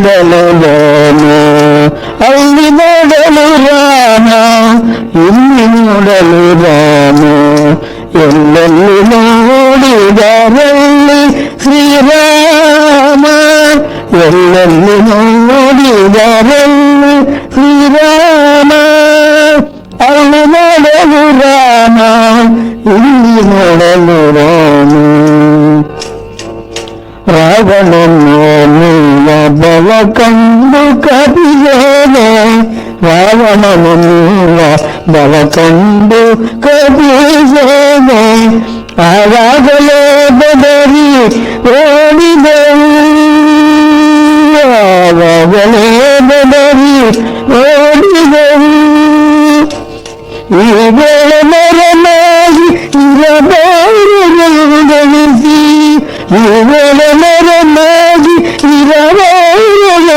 ನೋಡಲು ರಾಮ, ಅಲ್ಲಿ ನೋಡಲು ರಾಮ, ಇಲ್ಲಿ ನೋಡಲು ರಾಮ, ಎಲ್ಲೆಲ್ಲಿ ನೋಡಿದರಲ್ಲಿ ಶ್ರೀರಾಮ, ಎಲ್ಲೆಲ್ಲಿ ನೋಡಿದರಲ್ಲಿ ಶ್ರೀರಾಮ, ಅಲ್ಲಿ ನೋಡಲು ರಾಮ, ಇಲ್ಲಿ ನೋಡಲು ರಾಮ. ರಾವಣನು ಬಲ ಕಂಡು ಕಪಿಯೇನೆ, ರಾವಣನು ಬಲ ಕಂಡು ಕಪಿಯೇನೆ, ಆವಾಗಲೇ ಬೆದರಿ ಓಡಿದೆವು, ಆವಾಗಲೇ ಬೆದರಿ ಓಡಿದೆವು. ಈ ವೇಳೆ ಮರನಾಗಿ ಇರಬಾರದೆನಿಸಿ, ಈ ವೇಳೆ ಮರನಾಗಿ ಇರಬಾರದೆನಿಸಿ,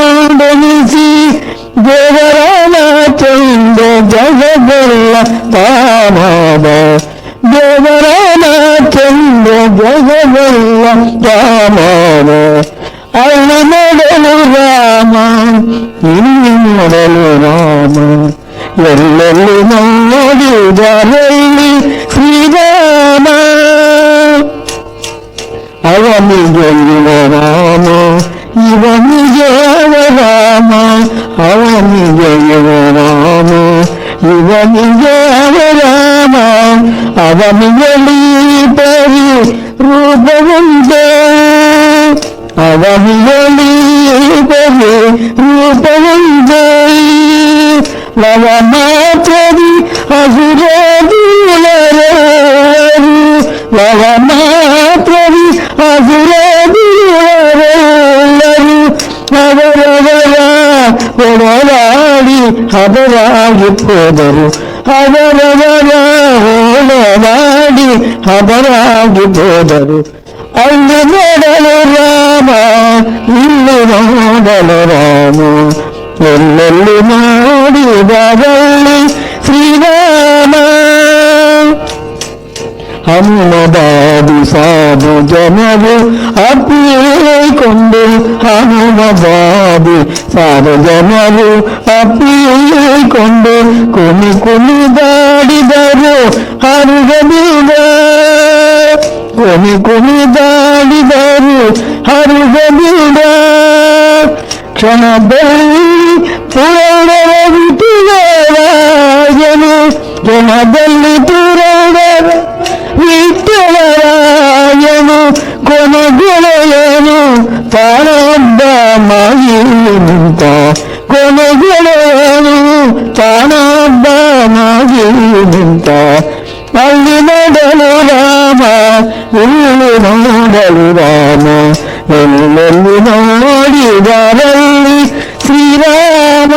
ದೇವರಾನ ಚಂದ ಜಗವೆಲ್ಲ ತಾನಾದ, ದೇವರಾನ ಚಂದ ಜಗವೆಲ್ಲ ತಾನಾದ, ಅಲ್ಲಿ ನೋಡಲು ರಾಮ, ಇಲ್ಲಿ ನೋಡಲು ರಾಮ, ಎಲ್ಲೆಲ್ಲಿ ನೋಡಿದರಲ್ಲಿ ಶ್ರೀರಾಮ. ಅವನಿಗೆ ಇವ ರಾಮ, ಇವನಿಗೆ ಅವ ರಾಮ, ಅವನಿಗೆ ಇವ ರಾಮ, ಇವನಿಗೆ ಅವ ರಾಮ, ಅವನಿಗಲಿ ಪರಿ ರೂಪವುಂಟೆ, ಅವನಿಗಲಿ ಪರಿ ರೂಪವುಂಟೆ, ಲವ ಮಾತ್ರದಿ ಅಸುರದಿರರು, ಲವ ಮಾತ್ರದಿ ಅಸುರದಿರರೆಲ್ಲರು, ಅವರವರ ಒಡಲಾಡಿ ಹದರಾಗಿ ಹೋದರು, ಅವರವರ ಒಡಲಾಡಿ ಹದರಾಗಿ ಹೋದರು. ಅಲ್ಲಿ ನೋಡಲು ರಾಮ, ಇಲ್ಲಿ ನೋಡಲು ರಾಮ, ಎಲ್ಲೆಲ್ಲಿ ನೋಡಿದರಲ್ಲಿ ಶ್ರೀರಾಮ. ಹನುಮದಾದಿ ಸಾಧು ಜನರು ಅಪ್ಪಿಕೊಂಡು, ಹನುಮದಾದಿ ಸಾಧು ಜನರು ಅಪ್ಪಿಕೊಂಡು, ಕುಣಿ ಕುಣಿದಾಡಿದರು ಹರುಗದಿದ, ಕುಣಿ ಕುಣಿದಾಡಿದರು ಹರುಗದಿದ. ಕ್ಷಣದಲ್ಲಿ ಪುರಾಣವ ವಿಠಲರಾಯನು, ಕ್ಷಣದಲ್ಲಿ ಪುರಾಣವ ವಿಠಲರಾಯನು, ಕೊನೆಗೆಳೆಯನು ತಾನೊಬ್ಬ ಮಾಯಿ ನಿಂತ, ಕೊನೆಗೆಳೆಯನು ತಾನೊಬ್ಬ ಮಾಯಿ ನಿಂತ. ಅಲ್ಲಿ ನೋಡಲು ರಾಮ, ಇಲ್ಲಿ ನೋಡಲು ರಾಮ, ಎಲ್ಲೆಲ್ಲಿ ನೋಡಿದರಲ್ಲಿ ಶ್ರೀರಾಮ.